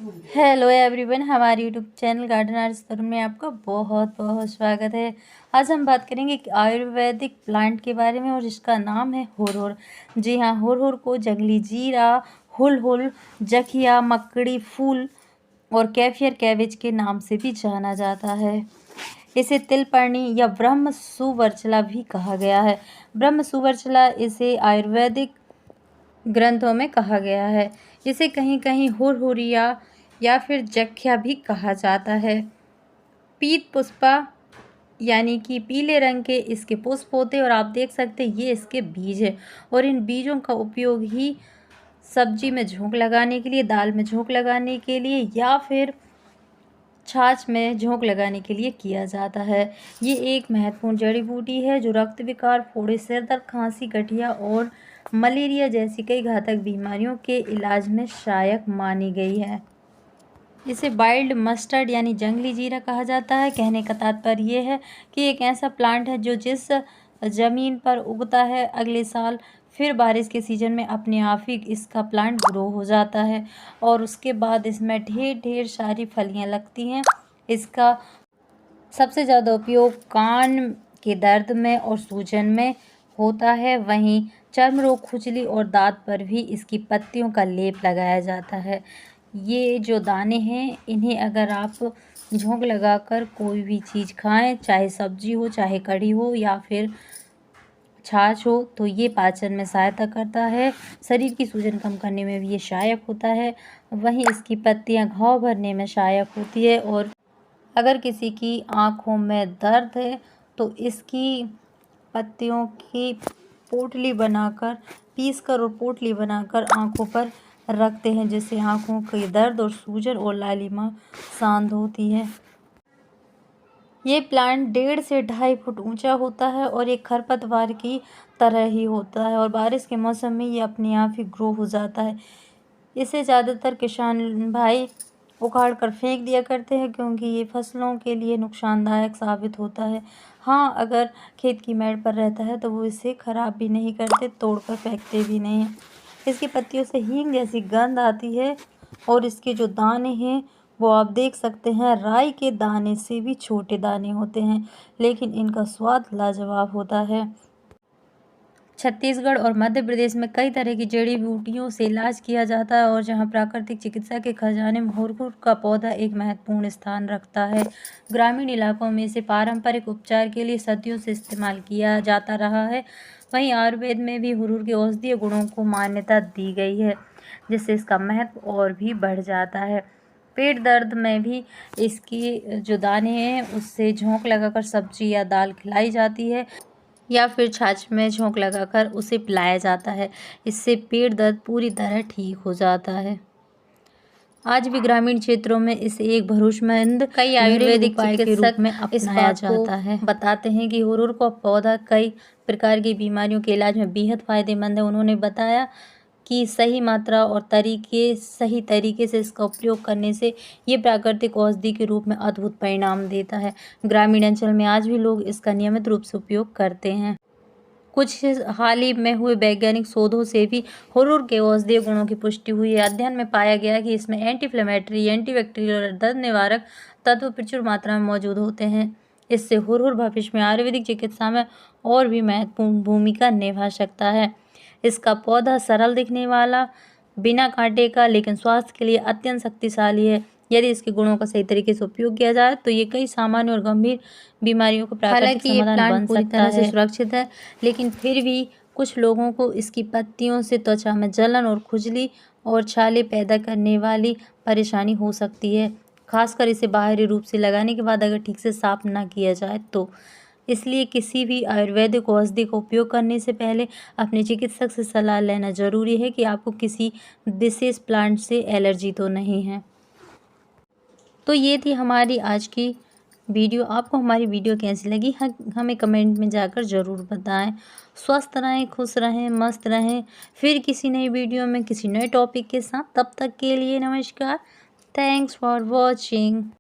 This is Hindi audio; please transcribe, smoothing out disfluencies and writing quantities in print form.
हेलो एवरीवन, हमारे यूट्यूब चैनल गार्डन आर्ट्स तरुण में आपका बहुत बहुत स्वागत है। आज हम बात करेंगे एक आयुर्वेदिक प्लांट के बारे में और जिसका नाम है हुरहुर। जी हाँ, हुरहुर को जंगली जीरा, हुलहुल, जखिया, मकड़ी फूल और कैफियर कैबेज के नाम से भी जाना जाता है। इसे तिलपर्णी या ब्रह्म सुवर्चला भी कहा गया है। ब्रह्म सुवर्चला इसे आयुर्वेदिक ग्रंथों में कहा गया है। इसे कहीं कहीं हुरहुरिया या फिर जख्या भी कहा जाता है। पीत पुष्पा यानी कि पीले रंग के इसके पुष्प होते हैं और आप देख सकते हैं ये इसके बीज है और इन बीजों का उपयोग ही सब्जी में झोंक लगाने के लिए, दाल में झोंक लगाने के लिए या फिर छाछ में झोंक लगाने के लिए किया जाता है। ये एक महत्वपूर्ण जड़ी बूटी है जो रक्त विकार, फोड़े, सिर दर्द, खांसी, गठिया और मलेरिया जैसी कई घातक बीमारियों के इलाज में सहायक मानी गई है। इसे वाइल्ड मस्टर्ड यानी जंगली जीरा कहा जाता है। कहने का तात्पर्य ये है कि एक ऐसा प्लांट है जो जिस ज़मीन पर उगता है अगले साल फिर बारिश के सीज़न में अपने आप ही इसका प्लांट ग्रो हो जाता है और उसके बाद इसमें ढेर ढेर सारी फलियां लगती हैं। इसका सबसे ज़्यादा उपयोग कान के दर्द में और सूजन में होता है। वहीं चर्म रोग, खुजली और दांत पर भी इसकी पत्तियों का लेप लगाया जाता है। ये जो दाने हैं इन्हें अगर आप झोंक लगाकर कोई भी चीज़ खाएं, चाहे सब्जी हो, चाहे कढ़ी हो या फिर छाछ हो, तो ये पाचन में सहायता करता है। शरीर की सूजन कम करने में भी ये सहायक होता है। वहीं इसकी पत्तियां घाव भरने में सहायक होती है और अगर किसी की आँखों में दर्द है तो इसकी पत्तियों की पोटली बनाकर पीसकर और पोटली बनाकर आँखों पर रखते हैं, जिससे आँखों के दर्द और सूजन और लालिमा शांत होती है। ये प्लांट 1.5 से 2.5 फुट ऊंचा होता है और एक खरपतवार की तरह ही होता है और बारिश के मौसम में ये अपने आप ही ग्रो हो जाता है। इसे ज़्यादातर किसान भाई उखाड़ कर फेंक दिया करते हैं क्योंकि ये फसलों के लिए नुकसानदायक साबित होता है। हाँ, अगर खेत की मेड़ पर रहता है तो वो इसे ख़राब भी नहीं करते, तोड़कर फेंकते भी नहीं। इसकी पत्तियों से हींग जैसी गंध आती है और इसके जो दाने हैं वो आप देख सकते हैं राई के दाने से भी छोटे दाने होते हैं, लेकिन इनका स्वाद लाजवाब होता है। छत्तीसगढ़ और मध्य प्रदेश में कई तरह की जड़ी बूटियों से इलाज किया जाता है और जहां प्राकृतिक चिकित्सा के खजाने में हुरहुर का पौधा एक महत्वपूर्ण स्थान रखता है। ग्रामीण इलाकों में इसे पारंपरिक उपचार के लिए सदियों से इस्तेमाल किया जाता रहा है। वहीं आयुर्वेद में भी हुरहुर के औषधीय गुणों को मान्यता दी गई है, जिससे इसका महत्व और भी बढ़ जाता है। पेट दर्द में भी इसकी जो दाने हैं उससे झोंक लगाकर सब्जी या दाल खिलाई जाती है या फिर छाछ में झोंक लगाकर उसे पिलाया जाता है। इससे पेट दर्द पूरी तरह ठीक हो जाता है। आज भी ग्रामीण क्षेत्रों में इसे एक भरोसेमंद कई आयुर्वेदिक उपाय के रूप में अपनाया जाता है। बताते हैं कि हुरहुर का पौधा कई प्रकार की बीमारियों के इलाज में बेहद फायदेमंद है। उन्होंने बताया कि सही मात्रा और सही तरीके से इसका उपयोग करने से ये प्राकृतिक औषधि के रूप में अद्भुत परिणाम देता है। ग्रामीण अंचल में आज भी लोग इसका नियमित रूप से उपयोग करते हैं। कुछ हाल ही में हुए वैज्ञानिक शोधों से भी हुरहुर के औषधीय गुणों की पुष्टि हुई है। अध्ययन में पाया गया कि इसमें एंटी इन्फ्लेमेटरी, एंटीबैक्टीरियल और दर्द निवारक तत्व प्रचुर मात्रा में मौजूद होते हैं। इससे हुरहुर भविष्य में आयुर्वेदिक चिकित्सा में और भी महत्वपूर्ण भूमिका निभा सकता है। इसका पौधा सरल दिखने वाला, बिना कांटे का, लेकिन स्वास्थ्य के लिए अत्यंत शक्तिशाली है। यदि इसके गुणों का सही तरीके से उपयोग किया जाए तो ये कई सामान्य और गंभीर बीमारियों का प्राकृतिक समाधान बन सकता है। से सुरक्षित है, लेकिन फिर भी कुछ लोगों को इसकी पत्तियों से त्वचा में जलन और खुजली और छाले पैदा करने वाली परेशानी हो सकती है, खासकर इसे बाहरी रूप से लगाने के बाद अगर ठीक से साफ ना किया जाए तो। इसलिए किसी भी आयुर्वेदिक औषधि का उपयोग करने से पहले अपने चिकित्सक से सलाह लेना जरूरी है कि आपको किसी विशेष प्लांट से एलर्जी तो नहीं है। तो ये थी हमारी आज की वीडियो। आपको हमारी वीडियो कैसी लगी हमें कमेंट में जाकर ज़रूर बताएं। स्वस्थ रहें, खुश रहें, मस्त रहें। फिर किसी नई वीडियो में किसी नए टॉपिक के साथ, तब तक के लिए नमस्कार। Thanks for watching.